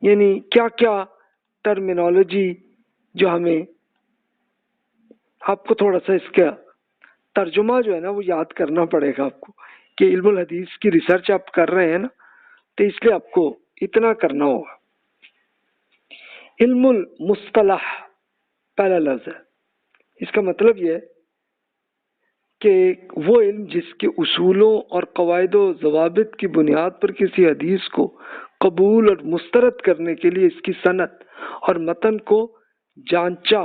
یعنی کیا کیا ٹرمینالوجی جو ہمیں، آپ کو تھوڑا سا اس کا ترجمہ جو ہے نا وہ یاد کرنا پڑے گا آپ کو، کہ علم الحدیث کی ریسرچ آپ کر رہے ہیں نا، تو اس لیے آپ کو اتنا کرنا ہوگا۔ علم المصطلح پہلا لفظ ہے، اس کا مطلب یہ ہے کہ وہ علم جس کے اصولوں اور قواعد و ضوابط کی بنیاد پر کسی حدیث کو قبول اور مسترد کرنے کے لیے اس کی سند اور متن کو جانچا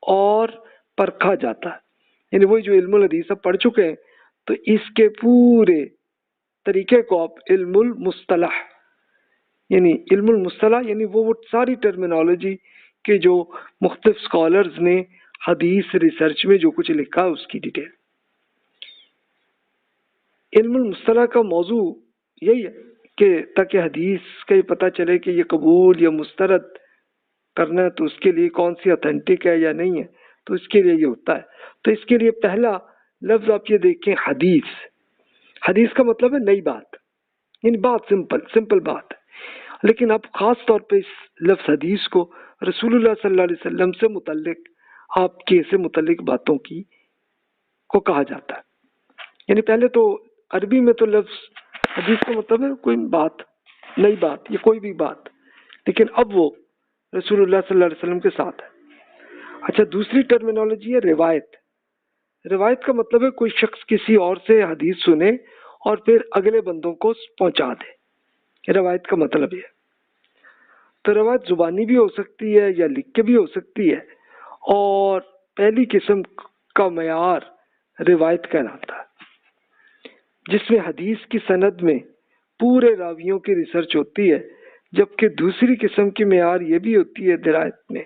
اور پرکھا جاتا ہے۔ یعنی وہی جو علم الحدیث آپ پڑھ چکے ہیں، تو اس کے پورے طریقے کو آپ علم المصطلح، یعنی علم المصطلح یعنی وہ ساری ٹرمینالوجی کے جو مختلف اسکالرز نے حدیث ریسرچ میں جو کچھ لکھا اس کی ڈیٹیل۔ علم المصطلح کا موضوع یہی ہے کہ تاکہ حدیث کا یہ پتہ چلے کہ یہ قبول یا مسترد کرنا ہے تو اس کے لیے کون سی اتھینٹک ہے یا نہیں ہے، تو اس کے لیے یہ ہوتا ہے۔ تو اس کے لیے پہلا لفظ آپ یہ دیکھیں، حدیث۔ حدیث کا مطلب ہے نئی بات، یعنی بات سمپل بات ہے، لیکن اب خاص طور پہ اس لفظ حدیث کو رسول اللہ صلی اللہ علیہ وسلم سے متعلق، آپ کے سے متعلق باتوں کی کو کہا جاتا ہے۔ یعنی پہلے تو عربی میں تو لفظ حدیث کا مطلب ہے کوئی بات، نئی بات یا کوئی بھی بات، لیکن اب وہ رسول اللہ صلی اللہ علیہ وسلم کے ساتھ ہے۔ اچھا، دوسری ٹرمینالوجی ہے روایت۔ روایت کا مطلب ہے کوئی شخص کسی اور سے حدیث سنے اور پھر اگلے بندوں کو پہنچا دے، روایت کا مطلب یہ۔ تو روایت زبانی بھی ہو سکتی ہے یا لکھ کے بھی ہو سکتی ہے، اور پہلی قسم کا معیار روایت کہلاتا ہے، جس میں حدیث کی سند میں پورے راویوں کی ریسرچ ہوتی ہے، جبکہ دوسری قسم کی معیار یہ بھی ہوتی ہے درایت میں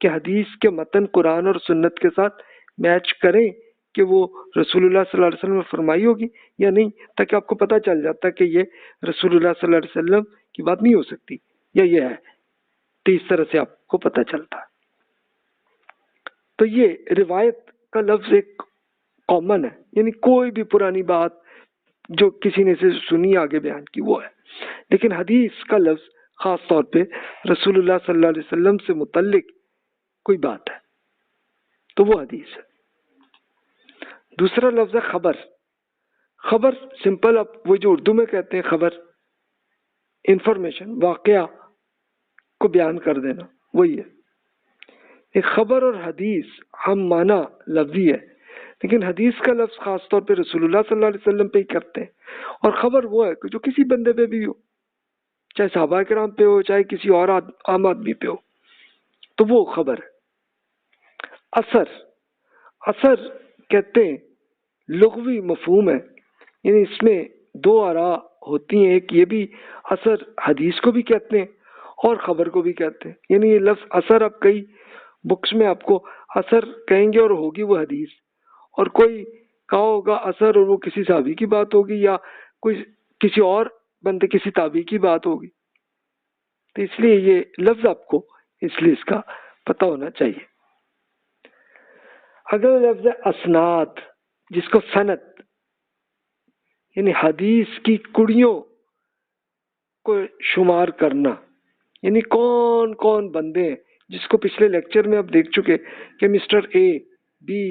کہ حدیث کے متن قرآن اور سنت کے ساتھ میچ کریں کہ وہ رسول اللہ صلی اللہ علیہ وسلم نے فرمائی ہوگی یا نہیں، تاکہ آپ کو پتہ چل جاتا کہ یہ رسول اللہ صلی اللہ علیہ وسلم کی بات نہیں ہو سکتی یا یہ ہے، تو اس طرح سے آپ کو پتہ چلتا ہے۔ تو یہ روایت کا لفظ ایک کامن ہے، یعنی کوئی بھی پرانی بات جو کسی نے سے سنی آگے بیان کی وہ ہے، لیکن حدیث کا لفظ خاص طور پہ رسول اللہ صلی اللہ علیہ وسلم سے متعلق کوئی بات ہے تو وہ حدیث ہے۔ دوسرا لفظ ہے خبر۔ خبر سمپل، اب وہ جو اردو میں کہتے ہیں خبر، انفارمیشن، واقعہ کو بیان کر دینا، وہی ہے۔ ایک خبر اور حدیث ہم معنی لفظی ہے، لیکن حدیث کا لفظ خاص طور پہ رسول اللہ صلی اللہ علیہ وسلم پہ ہی کرتے ہیں، اور خبر وہ ہے کہ جو کسی بندے پہ بھی ہو، چاہے صحابہ کرام پہ ہو چاہے کسی اور عام آدمی پہ ہو، تو وہ خبر ہے۔ اثر، اثر کہتے ہیں لغوی مفہوم ہے، یعنی اس میں دو آراء ہوتی ہیں، ایک یہ بھی اثر حدیث کو بھی کہتے ہیں اور خبر کو بھی کہتے ہیں، یعنی یہ لفظ اثر اب کئی بکس میں آپ کو اثر کہیں گے اور ہوگی وہ حدیث، اور کوئی کہا ہوگا اثر اور وہ کسی صحابی کی بات ہوگی یا کوئی کسی اور بندے کسی تابعی کی بات ہوگی، تو اس لیے یہ لفظ آپ کو اس لیے اس کا پتہ ہونا چاہیے۔ اگلا لفظ ہے اسناد، جس کو سند، یعنی حدیث کی کڑیوں کو شمار کرنا، یعنی کون کون بندے ہیں، جس کو پچھلے لیکچر میں آپ دیکھ چکے کہ mister A B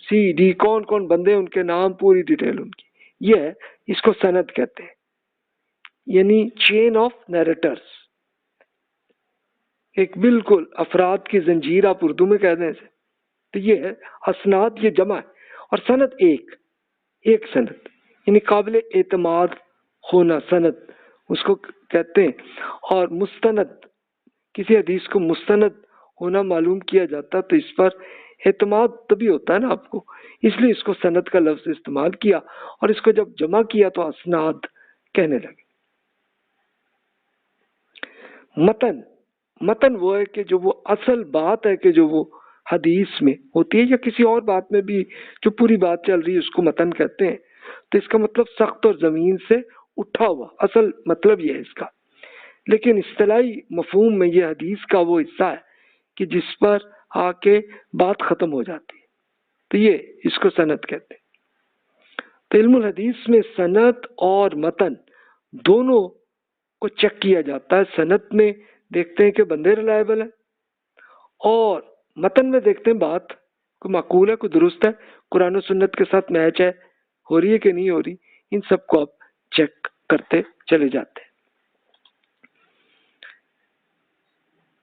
C D کون کون بندے ہیں، ان کے نام پوری ڈیٹیل ان کی، یہ ہے، اس کو سند کہتے ہیں، یعنی چین آف نیریٹرز، ایک بالکل افراد کی زنجیر آپ اردو میں کہہ دیں، تو یہ ہے اسناد، یہ جمع ہے، اور سند ایک سند، یعنی قابل اعتماد ہونا، سند اس کو کہتے ہیں، اور مستند، کسی حدیث کو مستند ہونا معلوم کیا جاتا تو اس پر اعتماد تبھی ہوتا ہے نا آپ کو، اس لیے اس کو سند کا لفظ استعمال کیا، اور اس کو جب جمع کیا تو اسناد کہنے لگے۔ متن، متن وہ ہے کہ جو وہ اصل بات ہے کہ جو وہ حدیث میں ہوتی ہے یا کسی اور بات میں بھی جو پوری بات چل رہی ہے اس کو متن کہتے ہیں، تو اس کا مطلب سخت اور زمین سے اٹھا ہوا، اصل مطلب یہ ہے اس کا، لیکن اصطلاحی مفہوم میں یہ حدیث کا وہ حصہ ہے کہ جس پر آ کے بات ختم ہو جاتی ہے، تو یہ اس کو سند کہتے ہیں۔ تو علم الحدیث میں سند اور متن دونوں کو چیک کیا جاتا ہے، سند میں دیکھتے ہیں کہ بندے ریلائبل ہیں، اور متن میں دیکھتے ہیں بات کوئی معقول ہے، کوئی درست ہے، قرآن و سنت کے ساتھ میچ ہے، ہو رہی ہے کہ نہیں ہو رہی، ان سب کو آپ چیک کرتے چلے جاتے ہیں۔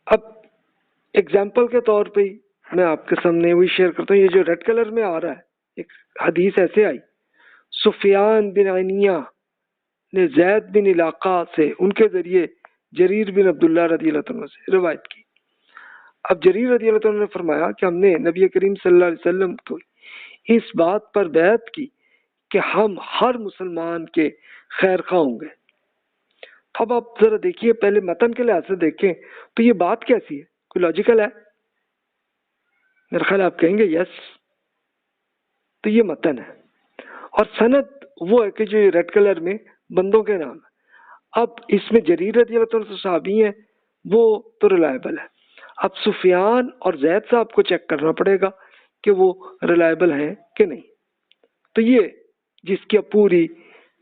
اب ایگزامپل کے طور پہ میں آپ کے سامنے وہی شیئر کرتا ہوں، یہ جو ریڈ کلر میں آ رہا ہے، ایک حدیث ایسے آئی، سفیان بن عینیہ نے زید بن علاقہ سے ان کے ذریعے جریر بن عبداللہ رضی اللہ عنہ سے روایت کی۔ اب جریر رضی اللہ عنہ نے فرمایا کہ ہم نے نبی کریم صلی اللہ علیہ وسلم کو اس بات پر بیعت کی کہ ہم ہر مسلمان کے خیر خواہ ہوں گے۔ اب آپ ذرا دیکھیے، پہلے متن کے لحاظ سے دیکھیں تو یہ بات کیسی ہے، کوئی لاجیکل ہے؟ میرا خیال آپ کہیں گے یس، تو یہ متن ہے، اور سند وہ ہے کہ جو یہ ریڈ کلر میں بندوں کے نام ہے۔ اب اس میں جریر رضی اللہ عنہ صحابی ہیں، وہ تو ریلائبل ہے، اب سفیان اور زید صاحب کو چیک کرنا پڑے گا کہ وہ ریلائبل ہیں کہ نہیں۔ تو یہ جس کی پوری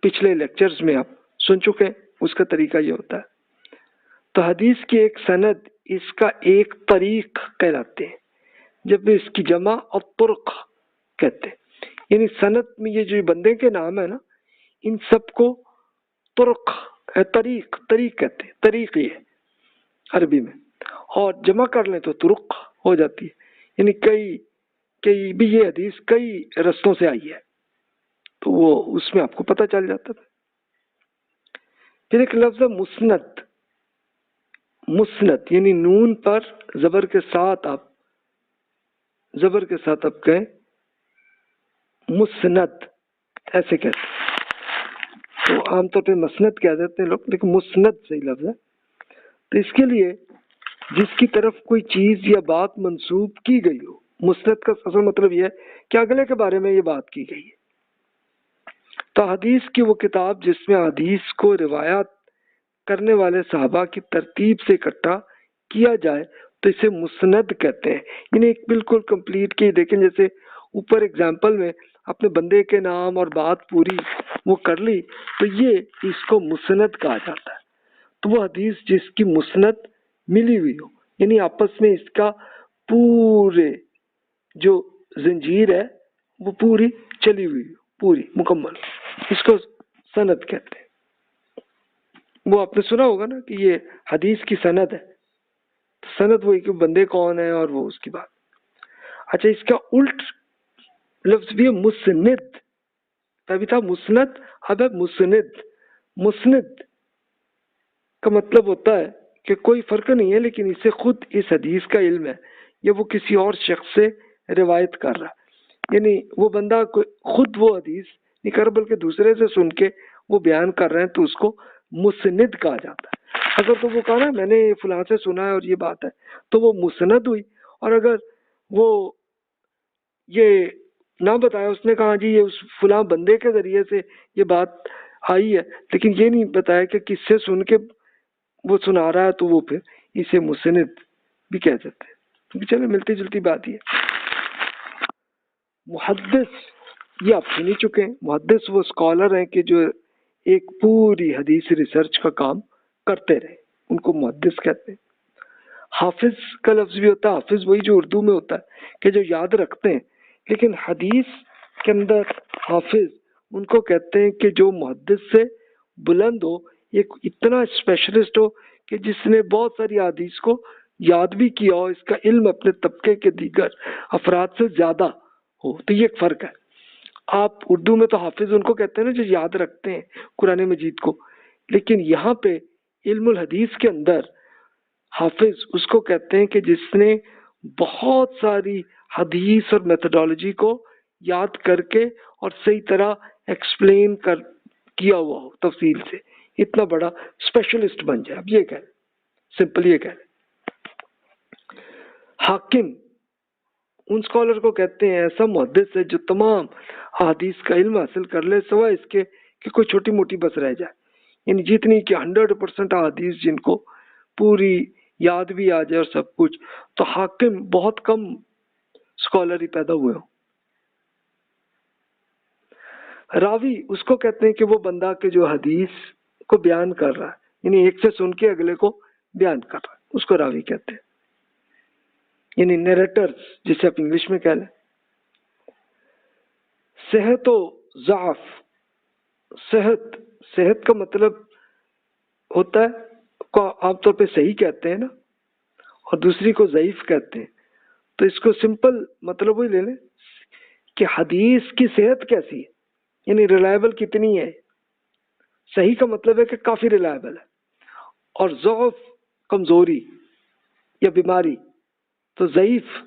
پچھلے لیکچرز میں آپ سن چکے ہیں، اس کا طریقہ یہ ہوتا ہے۔ تو حدیث کی ایک سند اس کا ایک طریق کہلاتے ہیں، جب اس کی جمع اور طرق کہتے ہیں، یعنی سند میں یہ جو بندے کے نام ہے نا، ان سب کو طرق طریق کہتے ہیں، طریق یہ عربی میں، اور جمع کر لیں تو طرق ہو جاتی ہے، یعنی کئی بھی یہ حدیث کئی رستوں سے آئی ہے، تو وہ اس میں آپ کو پتہ چل جاتا تھا۔ پھر ایک لفظ ہے مسند، مسند یعنی نون پر زبر کے ساتھ آپ کہیں مسند، ایسے کہتے ہیں، تو عام طور پہ مسند کہہ دیتے ہیں لوگ، لیکن مسند صحیح لفظ ہے۔ تو اس کے لیے جس کی طرف کوئی چیز یا بات منسوب کی گئی ہو، مسند کا اصل مطلب یہ ہے کہ اگلے کے بارے میں یہ بات کی گئی ہے۔ تو حدیث کی وہ کتاب جس میں حدیث کو روایت کرنے والے صحابہ کی ترتیب سے اکٹھا کیا جائے تو اسے مسند کہتے ہیں، یعنی ایک بالکل کمپلیٹ کی دیکھیں، جیسے اوپر ایگزامپل میں اپنے بندے کے نام اور بات پوری وہ کر لی، تو یہ اس کو مسند کہا جاتا ہے۔ تو وہ حدیث جس کی مسند ملی ہوئی ہو، یعنی آپس میں اس کا پورے جو زنجیر ہے وہ پوری چلی ہوئی ہو، پوری مکمل، اس کو سند کہتے ہیں۔ وہ آپ نے سنا ہوگا نا کہ یہ حدیث کی سند ہے، سند وہی کہ بندے کون ہے اور وہ اس کی بات۔ اچھا، اس کا الٹ لفظ بھی ہے مسند، تبھی تھا مسند، اب ہے مسند۔ مسند کا مطلب ہوتا ہے کہ کوئی فرق نہیں ہے، لیکن اسے خود اس حدیث کا علم ہے یا وہ کسی اور شخص سے روایت کر رہا ہے، یعنی وہ بندہ خود وہ حدیث نہیں کر بلکہ دوسرے سے سن کے وہ بیان کر رہے ہیں، تو اس کو مسند کہا جاتا ہے۔ اگر تو وہ کہا نا میں نے فلاں سے سنا ہے اور یہ بات ہے، تو وہ مسند ہوئی، اور اگر وہ یہ نہ بتایا، اس نے کہا جی یہ اس فلاں بندے کے ذریعے سے یہ بات آئی ہے، لیکن یہ نہیں بتایا کہ کس سے سن کے وہ سنا رہا ہے، تو وہ پھر اسے مسند بھی کہہ دیتے ہیں۔ چلے ملتی جلتی بات ہی ہے۔ محدث یہ آپ سن ہی چکے ہیں، محدث وہ اسکالر ہیں کہ جو ایک پوری حدیث ریسرچ کا کام کرتے رہے، ان کو محدث کہتے ہیں۔ حافظ کا لفظ بھی ہوتا ہے، حافظ وہی جو اردو میں ہوتا ہے کہ جو یاد رکھتے ہیں، لیکن حدیث کے اندر حافظ ان کو کہتے ہیں کہ جو محدث سے بلند ہو، ایک اتنا اسپیشلسٹ ہو کہ جس نے بہت ساری حدیث کو یاد بھی کیا ہو، اس کا علم اپنے طبقے کے دیگر افراد سے زیادہ ہو۔ تو یہ ایک فرق ہے۔ آپ اردو میں تو حافظ ان کو کہتے ہیں نا جو یاد رکھتے ہیں قرآن مجید کو، لیکن یہاں پہ علم الحدیث کے اندر حافظ اس کو کہتے ہیں کہ جس نے بہت ساری حدیث اور میتھڈالوجی کو یاد کر کے اور صحیح طرح ایکسپلین کیا ہوا ہو تفصیل سے، اتنا بڑا اسپیشلسٹ بن جائے۔ اب یہ کہہ سمپل یہ کہہ حاکم ان اسکالر کو کہتے ہیں ایسا محدث ہے جو تمام حدیث کا علم حاصل کر لے، سوائے اس کے کہ کوئی چھوٹی موٹی بس رہ جائے، یعنی جتنی کہ 100% حدیث جن کو پوری یاد بھی آ جائے اور سب کچھ، تو حاکم بہت کم اسکالر ہی پیدا ہوئے ہوں۔ راوی اس کو کہتے ہیں کہ وہ بندہ کہ جو حدیث کو بیان کر رہا ہے، یعنی ایک سے سن کے اگلے کو بیان کر رہا ہے، اس کو راوی کہتے ہیں، یعنی نیریٹرز جسے آپ انگلش میں کہہ لیں۔ صحت و ضعف، صحت کا مطلب ہوتا ہے کو عام طور پہ صحیح کہتے ہیں نا، اور دوسری کو ضعیف کہتے ہیں، تو اس کو سمپل مطلب وہی لے لیں کہ حدیث کی صحت کیسی ہے، یعنی ریلائبل کتنی ہے۔ صحیح کا مطلب ہے کہ کافی ریلائبل ہے، اور ضعف کمزوری یا بیماری، تو ضعیف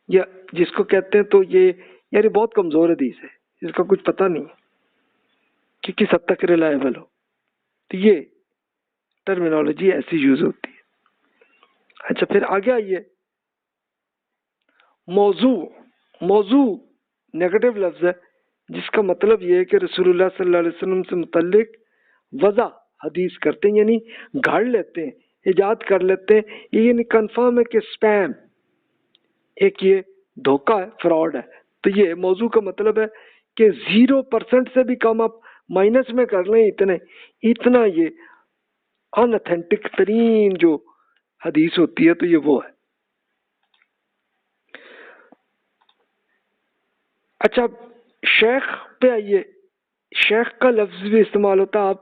یا جس کو کہتے ہیں تو یہ یعنی بہت کمزور حدیث ہے، اس کا کچھ پتہ نہیں کہ کس حد تک ریلائبل ہو، تو یہ ٹرمینالوجی ایسی یوز ہوتی ہے۔ اچھا پھر آگے آئیے، موضوع نیگیٹو لفظ ہے جس کا مطلب یہ ہے کہ رسول اللہ صلی اللہ علیہ وسلم سے متعلق وضع حدیث کرتے ہیں، یعنی گھڑ لیتے ہیں، ایجاد کر لیتے ہیں، یہ یعنی کنفرم ہے کہ سپیم ایک یہ دھوکہ ہے، فراڈ ہے۔ تو یہ موضوع کا مطلب ہے کہ 0% سے بھی کم آپ مائنس میں کر لیں، اتنا یہ ان اتھینٹک ترین جو حدیث ہوتی ہے تو یہ وہ ہے۔ اچھا شیخ پہ آئیے، شیخ کا لفظ بھی استعمال ہوتا ہے، آپ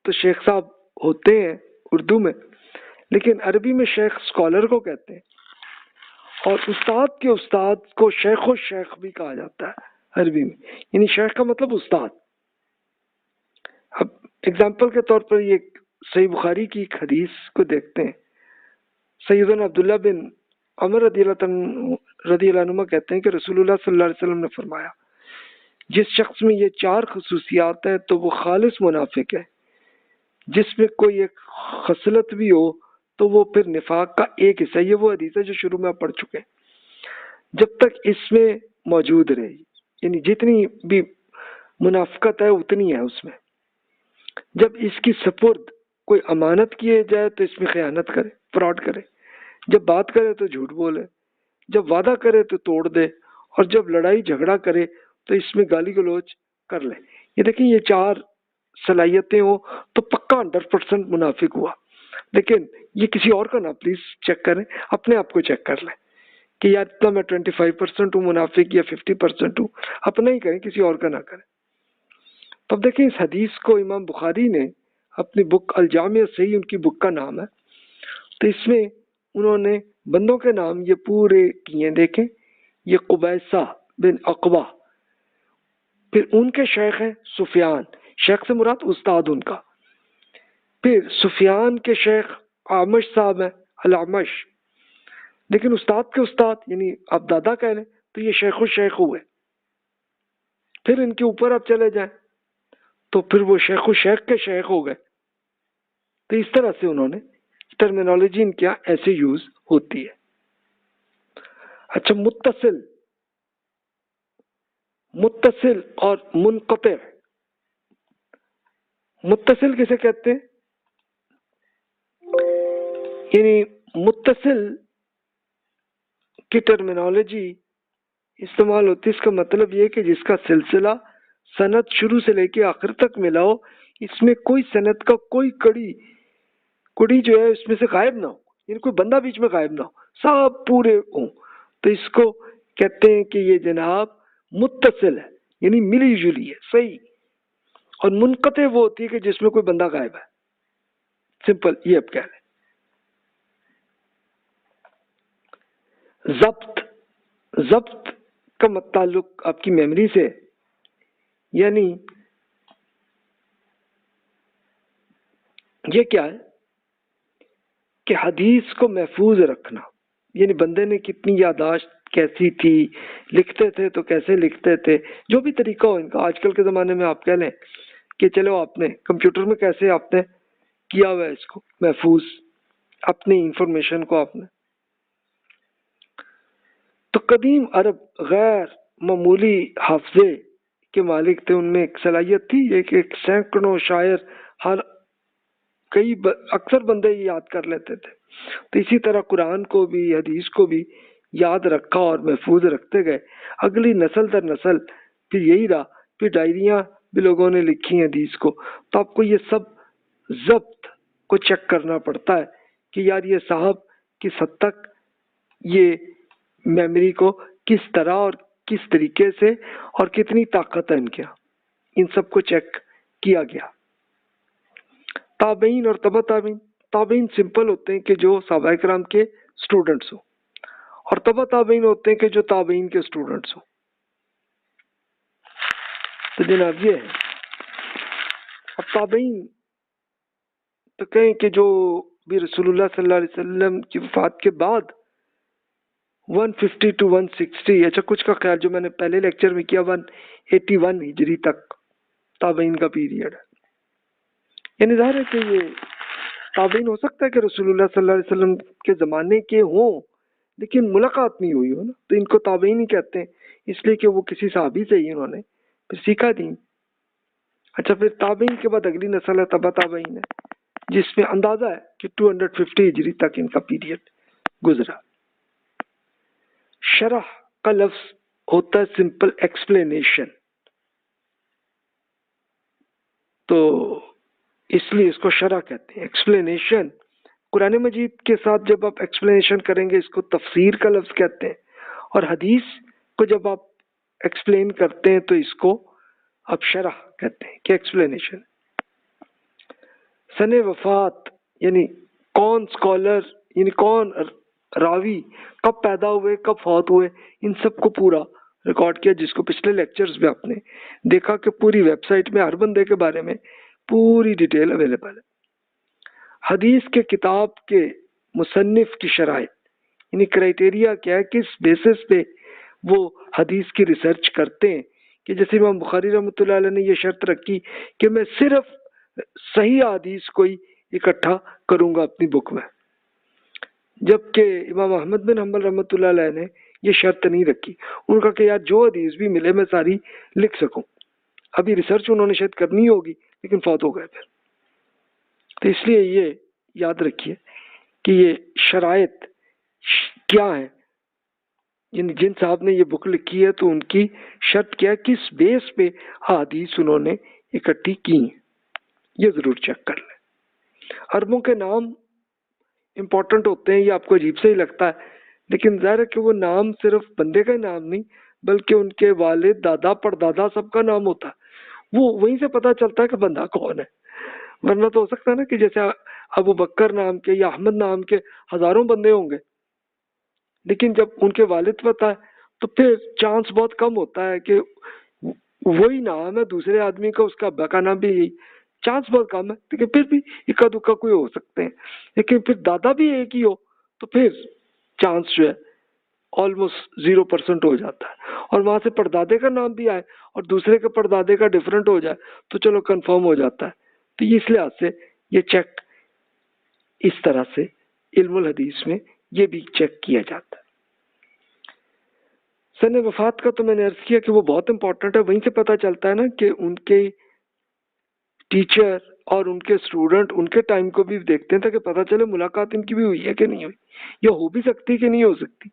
تو شیخ صاحب ہوتے ہیں اردو میں، لیکن عربی میں شیخ اسکالر کو کہتے ہیں، اور استاد کے استاد کو شیخ و شیخ بھی کہا جاتا ہے عربی میں، یعنی شیخ کا مطلب استاد۔ اب اگزامپل کے طور پر یہ صحیح بخاری کی ایک حدیث کو دیکھتے ہیں، سیدنا عبداللہ بن عمر رضی اللہ عنہ کہتے ہیں کہ رسول اللہ صلی اللہ علیہ وسلم نے فرمایا جس شخص میں یہ 4 خصوصیات ہیں تو وہ خالص منافق ہے، جس میں کوئی ایک خصلت بھی ہو تو وہ پھر نفاق کا ایک حصہ، یہ وہ حدیث ہے جو شروع میں آپ پڑھ چکے ہیں، جب تک اس میں موجود رہے، یعنی جتنی بھی منافقت ہے اتنی ہے اس میں۔ جب اس کی سپرد کوئی امانت کیے جائے تو اس میں خیانت کرے، فراڈ کرے، جب بات کرے تو جھوٹ بولے، جب وعدہ کرے تو توڑ دے، اور جب لڑائی جھگڑا کرے تو اس میں گالی گلوچ کر لے۔ یہ دیکھیں یہ 4 صلاحیتیں ہوں تو پکا 100% منافق ہوا، لیکن یہ کسی اور کا نہ پلیز چیک کریں، اپنے آپ کو چیک کر لیں کہ یا اتنا میں 25% ہوں منافق یا 50% ہوں، اپنا ہی کریں، کسی اور کا نہ کریں۔ تو اب دیکھیں اس حدیث کو امام بخاری نے اپنی بک الجامع صحیح، ان کی بک کا نام ہے، تو اس میں انہوں نے بندوں کے نام یہ پورے کیے، دیکھیں یہ قبیصہ بن عقبہ، پھر ان کے شیخ ہیں سفیان، شیخ سے مراد استاد ان کا، پھر سفیان کے شیخ اعمش صاحب ہیں الاعمش، لیکن استاد کے استاد یعنی آپ دادا کہہ لیں تو یہ شیخ و شیخ ہوئے، پھر ان کے اوپر آپ چلے جائیں تو پھر وہ شیخ و شیخ کے شیخ ہو گئے۔ تو اس طرح سے انہوں نے ٹرمینالوجی ان کیا ایسے یوز ہوتی ہے۔ اچھا متصل اور منقطع، متصل کسے کہتے ہیں؟ یعنی متصل کی ٹرمینالوجی استعمال ہوتی ہے، اس کا مطلب یہ کہ جس کا سلسلہ سند شروع سے لے کے آخر تک ملا ہو، اس میں کوئی سند کا کوئی کڑی جو ہے اس میں سے غائب نہ ہو، یعنی کوئی بندہ بیچ میں غائب نہ ہو، سب پورے ہوں، تو اس کو کہتے ہیں کہ یہ جناب متصل ہے، یعنی ملی جلی ہے، صحیح۔ اور منقطع وہ ہوتی ہے کہ جس میں کوئی بندہ غائب ہے، سمپل یہ اب کہہ لیں۔ ضبط کا تعلق آپ کی میموری سے، یعنی یہ کیا ہے کہ حدیث کو محفوظ رکھنا، یعنی بندے نے کتنی یادداشت کیسی تھی، لکھتے تھے تو کیسے لکھتے تھے، جو بھی طریقہ ہو ان کا۔ آج کل کے زمانے میں آپ کہہ لیں کہ چلو آپ نے کمپیوٹر میں کیسے آپ نے کیا ہوا ہے اس کو محفوظ، اپنی انفارمیشن کو آپ نے۔ تو قدیم عرب غیر معمولی حافظے کے مالک تھے، ان میں ایک صلاحیت تھی یہ کہ سینکڑوں شاعر اکثر بندے یاد کر لیتے تھے، تو اسی طرح قرآن کو بھی حدیث کو بھی یاد رکھا اور محفوظ رکھتے گئے، اگلی نسل در نسل پھر یہی رہا، پھر ڈائریاں بھی لوگوں نے لکھی حدیث کو۔ تو آپ کو یہ سب ضبط کو چیک کرنا پڑتا ہے کہ یار یہ صاحب کس حد تک یہ میموری کو کس طرح اور کس طریقے سے اور کتنی طاقت ہے ان کے، ان سب کو چیک کیا گیا۔ تابعین اور تبع تابعین، تابعین سمپل ہوتے ہیں کہ جو صحابہ کرام کے اسٹوڈنٹس ہوں، اور تبع تابعین ہوتے ہیں کہ جو تابعین کے اسٹوڈنٹس ہوں۔ تو جناب یہ ہے۔ اب تابعین تو کہیں کہ جو بھی رسول اللہ صلی اللہ علیہ وسلم کی وفات کے بعد 150 to 160، اچھا کچھ کا خیال جو میں نے پہلے لیکچر میں کیا 181 ہجری تک تابعین کا پیریڈ ہے۔ یعنی ظاہر ہے کہ یہ تابعین ہو سکتا ہے کہ رسول اللہ صلی اللہ علیہ وسلم کے زمانے کے ہوں لیکن ملاقات نہیں ہوئی ہو نا، تو ان کو تابعین ہی کہتے ہیں، اس لیے کہ وہ کسی صحابی سے ہی انہوں نے پھر سیکھا دین۔ اچھا پھر تابعین کے بعد اگلی نسل ہے تبع تابعین ہے، جس میں اندازہ ہے کہ 250 ہجری تک ان کا پیریڈ گزرا۔ شرح کا لفظ ہوتا ہے سمپل ایکسپلینیشن، تو اس لیے اس کو شرح کہتے ہیں، ایکسپلینیشن۔ قرآن مجید کے ساتھ جب آپ ایکسپلینیشن کریں گے اس کو تفسیر کا لفظ کہتے ہیں، اور حدیث کو جب آپ ایکسپلین کرتے ہیں تو اس کو آپ شرح کہتے ہیں کہ ایکسپلینیشن۔ سن وفات یعنی کون اسکالر، یعنی کون راوی کب پیدا ہوئے کب فوت ہوئے، ان سب کو پورا ریکارڈ کیا، جس کو پچھلے لیکچرز میں آپ نے دیکھا کہ پوری ویب سائٹ میں ہر بندے کے بارے میں پوری ڈیٹیل اویلیبل ہے۔ حدیث کے کتاب کے مصنف کی شرائط یعنی کرائٹیریا کیا ہے، کس بیسس پہ وہ حدیث کی ریسرچ کرتے ہیں، کہ جیسے امام بخاری رحمۃ اللہ علیہ نے یہ شرط رکھی کہ میں صرف صحیح حدیث کو ہی اکٹھا کروں گا اپنی بک میں، جبکہ امام احمد بن حنبل رحمۃ اللہ علیہ نے یہ شرط نہیں رکھی، ان کا کہ یار جو حدیث بھی ملے میں ساری لکھ سکوں۔ ابھی ریسرچ انہوں نے شاید کرنی ہوگی لیکن فوت ہو گئے پھر، تو اس لیے یہ یاد رکھیے کہ یہ شرائط کیا ہیں، یعنی جن صاحب نے یہ بک لکھی ہے تو ان کی شرط کیا ہے، کس بیس پہ حدیث انہوں نے اکٹھی کی ہیں، یہ ضرور چیک کر لیں۔ عربوں کے نام امپورٹنٹ ہوتے ہیں، یہ آپ کو عجیب سے ہی لگتا ہے لیکن ظاہر ہے کہ وہ نام صرف بندے کا نام نہیں بلکہ ان کے والد دادا پردادا سب کا نام ہوتا ہے، وہ وہیں سے پتہ چلتا ہے کہ بندہ کون ہے۔ ورنہ تو ہو سکتا ہے نا کہ جیسے ابو بکر نام کے یا احمد نام کے ہزاروں بندے ہوں گے، لیکن جب ان کے والد پتہ ہے تو پھر چانس بہت کم ہوتا ہے کہ وہی نام ہے دوسرے آدمی کا، اس کا ابا کا نام بھی یہی، چانس بہت کم ہے، لیکن پھر بھی اکا دکا کوئی ہو سکتے ہیں، لیکن پھر دادا بھی ایک ہی ہو تو پھر چانس جو ہے آلموسٹ 0% ہو جاتا ہے، اور وہاں سے پردادے کا نام بھی آئے اور دوسرے کے پردادے کا ڈفرینٹ ہو جائے تو چلو کنفرم ہو جاتا ہے۔ تو اس لحاظ سے یہ چیک اس طرح سے علم الحدیث میں یہ بھی چیک کیا جاتا ہے۔ سن وفات کا تو میں نے عرض کیا کہ وہ بہت امپورٹنٹ ہے، وہیں سے پتہ چلتا ہے نا کہ ان کے ٹیچر اور ان کے اسٹوڈنٹ ان کے ٹائم کو بھی دیکھتے ہیں تاکہ پتہ چلے ملاقات ان کی بھی ہوئی ہے کہ نہیں ہوئی، یا ہو بھی سکتی کہ نہیں ہو سکتی،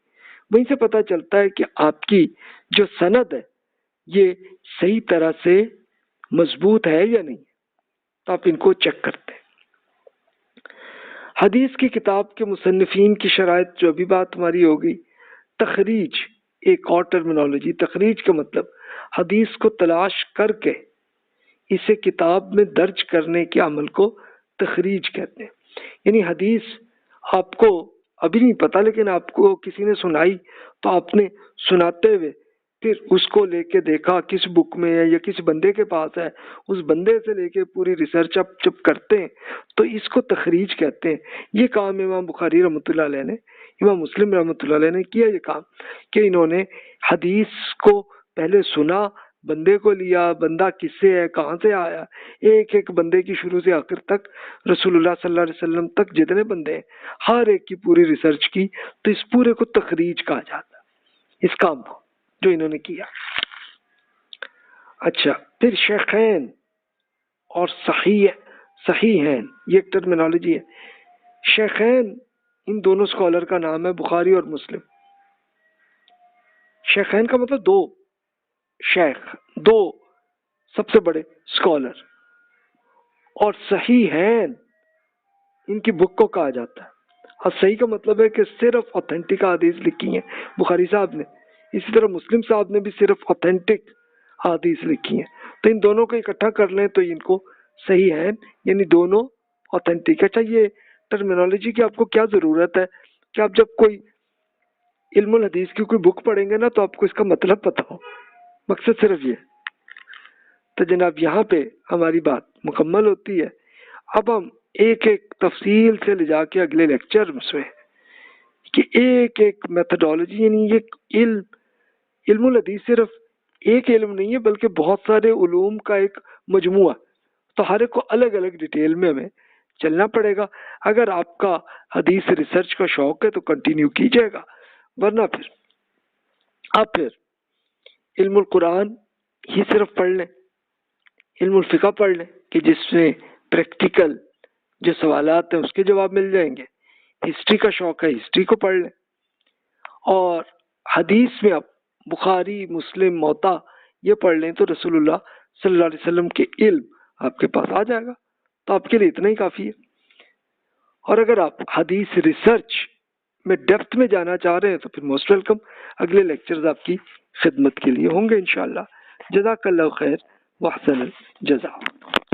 وہیں سے پتہ چلتا ہے کہ آپ کی جو سند ہے یہ صحیح طرح سے مضبوط ہے یا نہیں، تو آپ ان کو چیک کرتے ہیں۔ حدیث کی کتاب کے مصنفین کی شرائط جو ابھی بات ہماری ہوگی، تخریج ایک اور ٹرمینالوجی، تخریج کا مطلب حدیث کو تلاش کر کے اسے کتاب میں درج کرنے کے عمل کو تخریج کہتے ہیں۔ یعنی حدیث آپ کو ابھی نہیں پتا لیکن آپ کو کسی نے سنائی تو آپ نے سناتے ہوئے پھر اس کو لے کے دیکھا کس بک میں ہے یا کس بندے کے پاس ہے، اس بندے سے لے کے پوری ریسرچ آپ جب کرتے ہیں تو اس کو تخریج کہتے ہیں۔ یہ کام امام بخاری رحمۃ اللہ علیہ نے، امام مسلم رحمۃ اللہ علیہ نے کیا یہ کام کہ انہوں نے حدیث کو پہلے سنا، بندے کو لیا، بندہ کس سے ہے، کہاں سے آیا، ایک ایک بندے کی شروع سے آخر تک رسول اللہ صلی اللہ علیہ وسلم تک جتنے بندے ہیں ہر ایک کی پوری ریسرچ کی، تو اس پورے کو تخریج کہا جاتا ہے، اس کام کو جو انہوں نے کیا۔ اچھا پھر شیخین اور صحیحین، یہ ایک ٹرمینالوجی ہے۔ شیخین ان دونوں اسکالر کا نام ہے، بخاری اور مسلم۔ شیخین کا مطلب دو شیخ، دو سب سے بڑے اسکالر، اور صحیحین ان کی بک کو کہا جاتا ہے. اور صحیح کا مطلب ہے کہ صرف اوتھینٹک حدیث لکھی ہیں بخاری صاحب نے. اسی طرح مسلم صاحب نے بھی صرف اوتھینٹک حدیث لکھی ہیں. تو ان دونوں کو اکٹھا کر لیں تو ان کو صحیح ہے، یعنی دونوں اوتھینٹک. اچھا یہ ٹرمینالوجی کی آپ کو کیا ضرورت ہے کہ آپ جب کوئی علم الحدیث کی کوئی بک پڑھیں گے نا تو آپ کو اس کا مطلب پتہ ہو. مقصد صرف یہ. تو جناب یہاں پہ ہماری بات مکمل ہوتی ہے. اب ہم ایک ایک تفصیل سے لے جا کے اگلے لیکچر میں کہ ایک ایک میتھڈالوجی، یعنی یہ علم الحدیث صرف ایک علم نہیں ہے بلکہ بہت سارے علوم کا ایک مجموعہ. تو ہر ایک کو الگ الگ ڈیٹیل میں ہمیں چلنا پڑے گا. اگر آپ کا حدیث ریسرچ کا شوق ہے تو کنٹینیو کیجیے گا، ورنہ پھر آپ پھر علم القرآن ہی صرف پڑھ لیں، علم الفقہ پڑھ لیں کہ جس میں پریکٹیکل جو سوالات ہیں اس کے جواب مل جائیں گے. ہسٹری کا شوق ہے ہسٹری کو پڑھ لیں، اور حدیث میں آپ بخاری مسلم موطا یہ پڑھ لیں تو رسول اللہ صلی اللہ علیہ وسلم کے علم آپ کے پاس آ جائے گا. تو آپ کے لیے اتنا ہی کافی ہے. اور اگر آپ حدیث ریسرچ میں ڈیپتھ میں جانا چاہ رہے ہیں تو پھر موسٹ ویلکم، اگلے لیکچرز آپ کی خدمت کے لیے ہوں گے انشاءاللہ. جزاک اللہ خیر واحسن الجزا.